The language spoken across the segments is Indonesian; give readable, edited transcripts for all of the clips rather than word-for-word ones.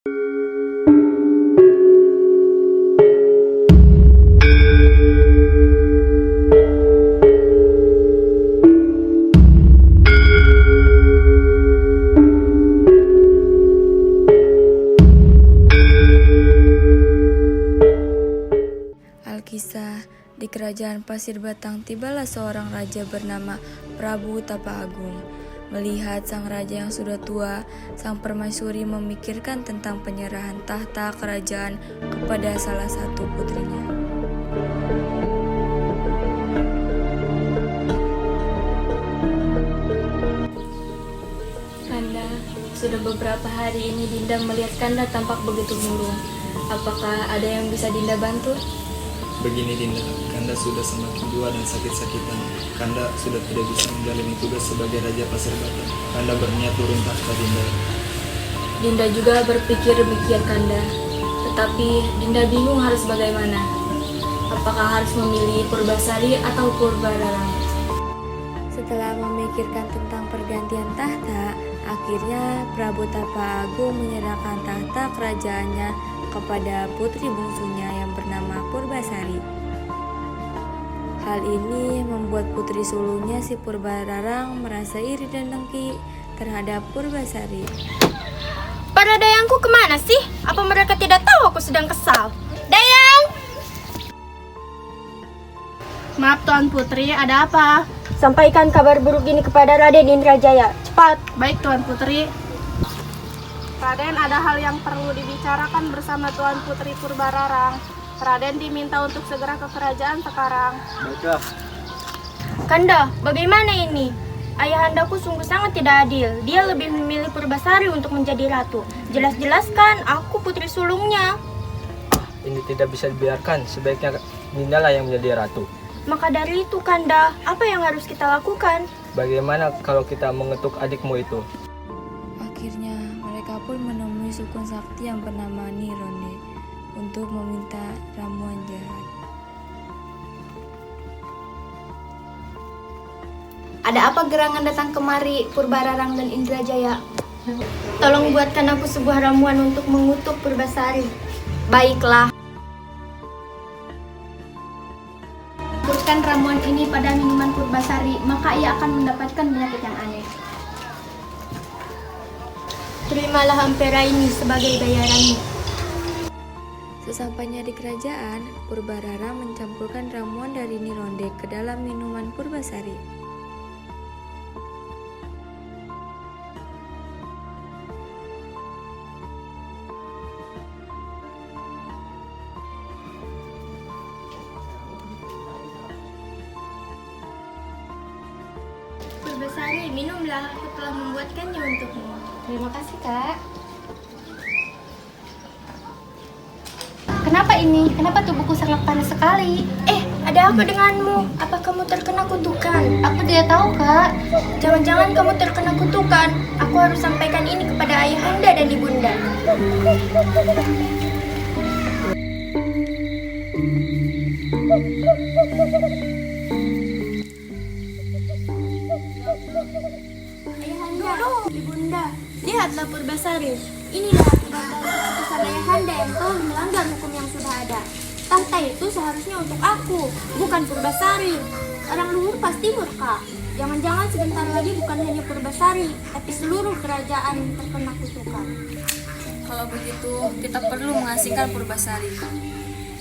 Alkisah, di kerajaan Pasir Batang tibalah seorang raja bernama Prabu Tapa Agung. Melihat sang raja yang sudah tua, sang permaisuri memikirkan tentang penyerahan tahta kerajaan kepada salah satu putrinya. Kanda, sudah beberapa hari ini Dinda melihat Kanda tampak begitu murung. Apakah ada yang bisa Dinda bantu? Begini Dinda, Kanda sudah semakin tua dan sakit-sakitan. Kanda sudah tidak bisa menjalani tugas sebagai Raja Pasir Batang. Kanda berniat turun tahta Dinda. Dinda juga berpikir demikian Kanda. Tetapi Dinda bingung harus bagaimana. Apakah harus memilih Purbasari atau Purbararang? Setelah memikirkan tentang pergantian tahta, akhirnya Prabu Tapa Agung menyerahkan tahta kerajaannya kepada putri bungsunya yang bernama Purbasari. Hal ini membuat putri sulungnya si Purbararang merasa iri dan dengki terhadap Purbasari. Para dayangku kemana sih? Apa mereka tidak tahu aku sedang kesal? Dayang! Maaf Tuan Putri, ada apa? Sampaikan kabar buruk ini kepada Raden Indrajaya. Cepat! Baik Tuan Putri. Raden, ada hal yang perlu dibicarakan bersama Tuan Putri Purbararang. Raden diminta untuk segera ke kerajaan sekarang. Baiklah. Kanda, bagaimana ini? Ayahandaku sungguh sangat tidak adil. Dia lebih memilih Purbasari untuk menjadi ratu. Jelas-jelas kan aku putri sulungnya. Ini tidak bisa dibiarkan. Sebaiknya Dinda lah yang menjadi ratu. Maka dari itu Kanda, apa yang harus kita lakukan? Bagaimana kalau kita mengetuk adikmu itu? Akhirnya mereka pun menemui sukun sakti yang bernama Nironde untuk meminta ramuan jahat. Ada apa gerangan datang kemari, Purbararang dan Indrajaya? Tolong buatkan aku sebuah ramuan untuk mengutuk Purbasari. Baiklah. Berikan ramuan ini pada minuman Purbasari, maka ia akan mendapatkan penyakit yang aneh. Terimalah ampera ini sebagai bayaranmu. Sesampainya di kerajaan, Purbararang mencampurkan ramuan dari Nironde ke dalam minuman Purbasari. Purbasari, minumlah, aku telah membuatkannya untukmu. Terima kasih, Kak. Kenapa ini? Kenapa tubuhku sangat panas sekali? Ada apa denganmu? Apa kamu terkena kutukan? Aku tidak tahu, Kak. Jangan-jangan kamu terkena kutukan. Aku harus sampaikan ini kepada ayahanda dan ibunda. Ayahanda, ibunda, lihatlah Purbasari. Inilah akibat dari keputusan ayahanda yang telah melanggar hukum yang sudah ada. Tahta itu seharusnya untuk aku, bukan Purbasari. Orang luhur pasti murka. Jangan-jangan sebentar lagi bukan hanya Purbasari, tapi seluruh kerajaan terkena kutukan. Kalau begitu, kita perlu mengasingkan Purbasari.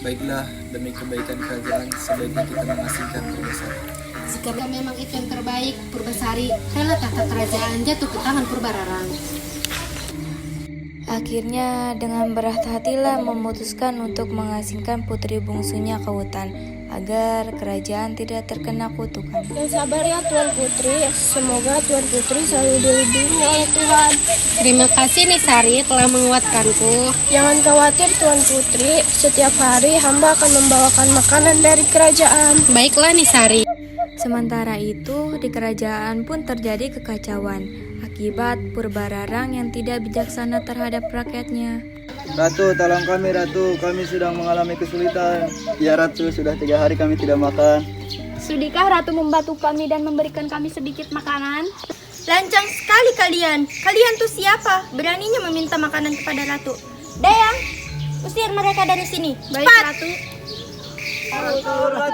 Baiklah, demi kebaikan kerajaan, sebaiknya kita mengasingkan Purbasari. Jika memang itu yang terbaik, Purbasari, rela tahta kerajaan jatuh ke tangan Purbararang. Akhirnya dengan berat hatilah memutuskan untuk mengasingkan putri bungsunya ke hutan agar kerajaan tidak terkena kutukan. Yang sabar ya Tuan Putri, semoga Tuan Putri selalu dilindungi oleh Tuhan. Terima kasih Nisari telah menguatkanku. Jangan khawatir Tuan Putri, setiap hari hamba akan membawakan makanan dari kerajaan. Baiklah Nisari. Sementara itu, di kerajaan pun terjadi kekacauan akibat Purbararang yang tidak bijaksana terhadap rakyatnya. Ratu, tolong kami Ratu, kami sedang mengalami kesulitan. Ya Ratu, sudah 3 hari kami tidak makan. Sudikah Ratu membantu kami dan memberikan kami sedikit makanan? Lancang sekali kalian. Kalian tuh siapa? Beraninya meminta makanan kepada ratu. Dayang, usir mereka dari sini. Baik, Cepat. Ratu.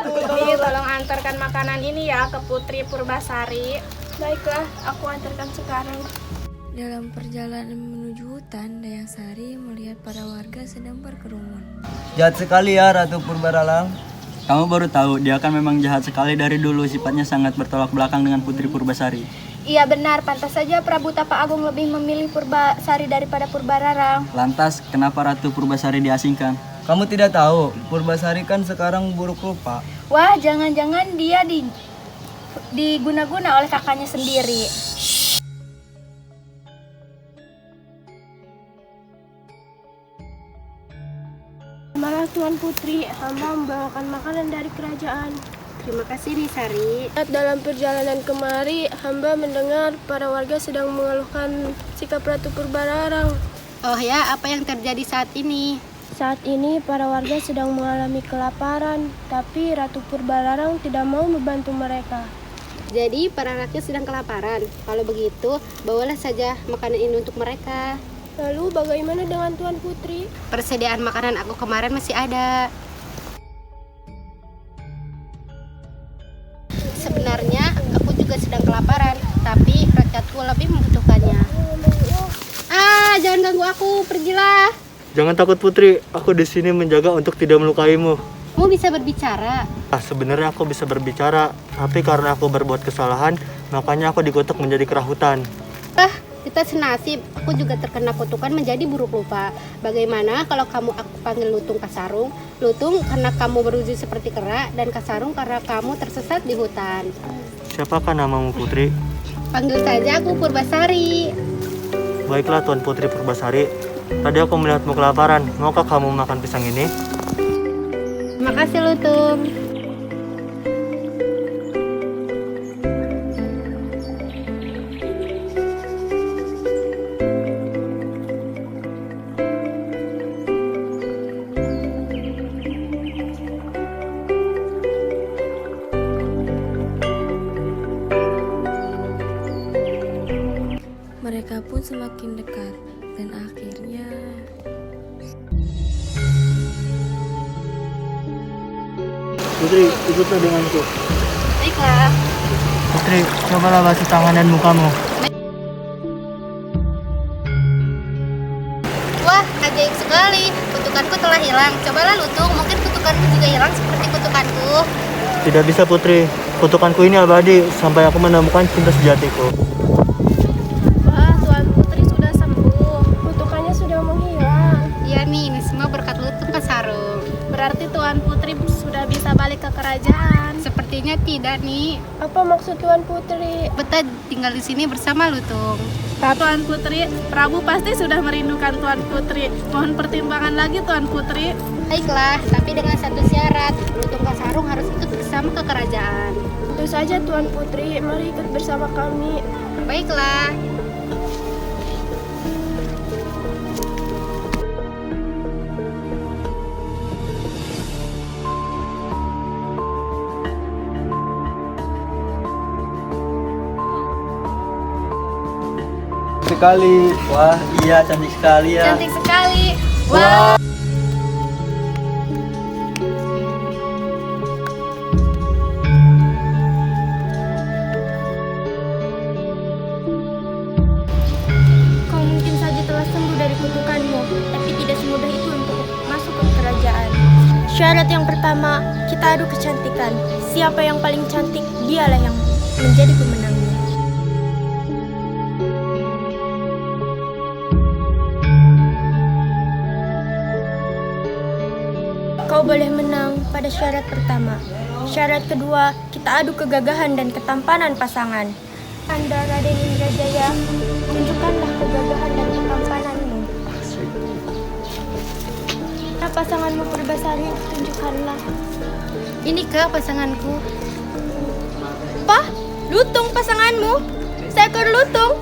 Putri, tolong antarkan makanan ini ya ke Putri Purbasari. Baiklah, aku antarkan sekarang. Dalam perjalanan menuju hutan, Dayang Sari melihat para warga sedang berkerumun. Jahat sekali ya Ratu Purbaralang. Kamu baru tahu, dia kan memang jahat sekali dari dulu. Sifatnya sangat bertolak belakang dengan Putri Purbasari. Iya benar, pantas saja Prabu Tapa Agung lebih memilih Purbasari daripada Purbararang. Lantas, kenapa Ratu Purbasari diasingkan? Kamu tidak tahu, Purbasari kan sekarang buruk rupa. Wah, jangan-jangan dia diguna-guna oleh kakaknya sendiri. Malah Tuan Putri, hamba membawakan makanan dari kerajaan. Terima kasih Nisari. Dalam perjalanan kemari, hamba mendengar para warga sedang mengeluhkan sikap Ratu Purbararang. Oh ya, apa yang terjadi saat ini? Saat ini para warga sedang mengalami kelaparan, tapi Ratu Purbararang tidak mau membantu mereka. Jadi para rakyat sedang kelaparan. Kalau begitu, bawalah saja makanan ini untuk mereka. Lalu bagaimana dengan Tuan Putri? Persediaan makanan aku kemarin masih ada. Sebenarnya aku juga sedang kelaparan, tapi rakyatku lebih membutuhkannya. Jangan ganggu aku, pergilah. Jangan takut Putri, aku di sini menjaga untuk tidak melukaimu. Kamu bisa berbicara. Sebenarnya aku bisa berbicara, tapi karena aku berbuat kesalahan, makanya aku dikutuk menjadi kerahutan. Kita senasib, aku juga terkena kutukan menjadi buruk rupa. Bagaimana kalau aku panggil Lutung Kasarung? Lutung karena kamu berwujud seperti kera, dan Kasarung karena kamu tersesat di hutan. Siapakah namamu Putri? Panggil saja aku Purbasari. Baiklah Tuan Putri Purbasari, tadi aku melihatmu kelaparan, maukah kamu makan pisang ini? Terima kasih Lutung. Mereka pun semakin dekat dan akhirnya Putri, ikutlah denganku. Baiklah. Putri, cobalah basuh tangan dan mukamu. Wah, ajaib sekali. Kutukanku telah hilang. Cobalah Lutung, mungkin kutukanmu juga hilang seperti kutukanku. Tidak bisa Putri, kutukanku ini abadi sampai aku menemukan cinta sejatiku. Wah, Tuan Putri sudah sembuh. Kutukannya sudah menghilang. Iya nih, ini semua berkat Lutung Kasarung. Berarti Tuan Putri sudah bisa balik ke kerajaan. Sepertinya tidak nih. Apa maksud Tuan Putri? Betah tinggal di sini bersama Lutung. Tuan Putri, Prabu pasti sudah merindukan Tuan Putri. Mohon pertimbangan lagi Tuan Putri. Baiklah, tapi dengan satu syarat. Lutung Kasarung harus ikut bersama ke kerajaan. Tentu saja Tuan Putri, mari ikut bersama kami. Baiklah. Sekali, wah iya cantik sekali ya. Cantik sekali. Wah. Kau mungkin saja telah sembuh dari kutukanmu, tapi tidak semudah itu untuk masuk ke kerajaan. Syarat yang pertama, kita adu kecantikan. Siapa yang paling cantik, dialah yang menjadi pemenangnya. Kau boleh menang pada syarat pertama. Syarat kedua, kita adu kegagahan dan ketampanan pasangan. Anda Raden Indrajaya, tunjukkanlah kegagahan dan ketampananmu. Nah, pasanganmu Purbasari, tunjukkanlah. Ini kak pasanganku. Pah, Lutung pasanganmu? Seekor lutung?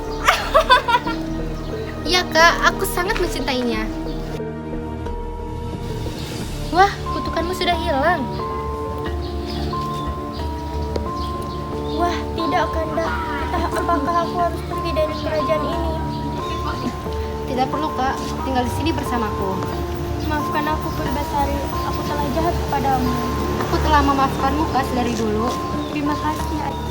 Iya kak, aku sangat mencintainya. Wah, kutukanmu sudah hilang. Wah, tidak Kanda. Apakah aku harus Tidak perlu kak, tinggal di sini bersamaku. Maafkan aku Purbasari, aku telah jahat kepadamu. Aku telah memaafkanmu kak dari dulu. Terima kasih.